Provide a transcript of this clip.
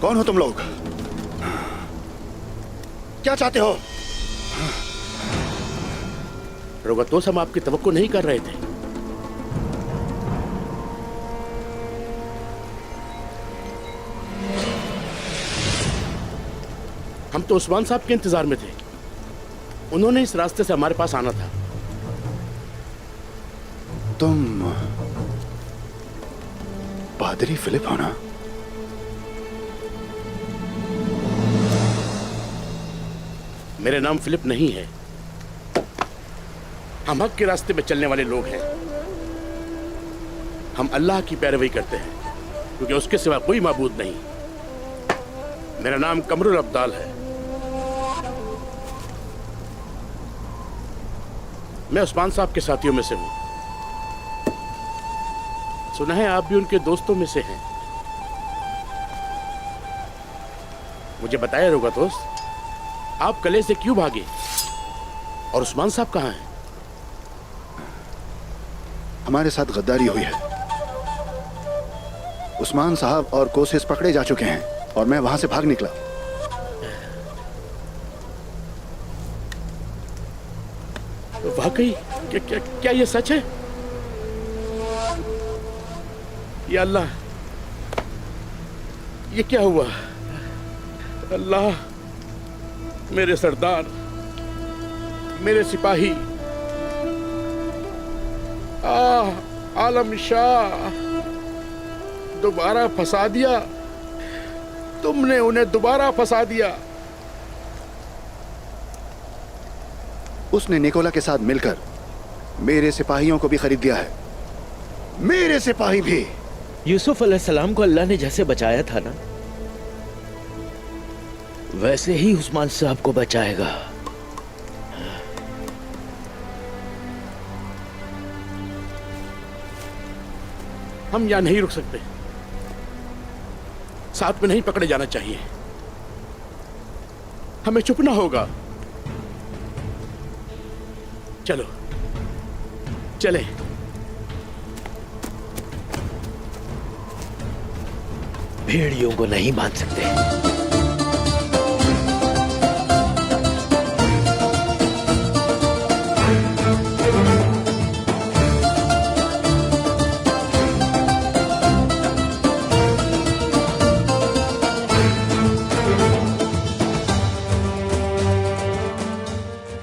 कौन हो तुम लोग? क्या चाहते हो? रोगतोस, हम आपकी तवक्को नहीं कर रहे थे। हम तो उस्मान साहब के इंतजार में थे। उन्होंने इस रास्ते से हमारे पास आना था। तुम पादरी फिलिप हो ना? मेरा नाम फिलिप नहीं है। हम हक के रास्ते में चलने वाले लोग हैं। हम अल्लाह की पैरवी करते हैं, क्योंकि उसके सिवा कोई माबूद नहीं। मेरा नाम कमरुल अब्दाल है। मैं उस्मान साहब के साथियों में से हूं। सुना है आप भी उनके दोस्तों में से हैं। मुझे बताया रोगतोस, आप किले से क्यों भागे और उस्मान साहब कहां हैं? हमारे साथ गद्दारी हुई है। उस्मान साहब और कोसिस पकड़े जा चुके हैं और मैं वहां से भाग निकला। वाकई? क्या ये सच है? या अल्लाह, ये क्या हुआ? अल्लाह, मेरे सरदार, मेरे सिपाही, आलम शाह, दोबारा फंसा दिया। तुमने उन्हें दोबारा फंसा दिया। उसने निकोला के साथ मिलकर मेरे सिपाहियों को भी खरीद लिया है। मेरे सिपाही भी। यूसुफ अलैहिस्सलाम को अल्लाह ने जैसे बचाया था ना, वैसे ही उस्मान साहब को बचाएगा। हम यहां नहीं रुक सकते। साथ में नहीं पकड़े जाना चाहिए। हमें छुपना होगा। चलो चले। भेड़ियों को नहीं बांध सकते।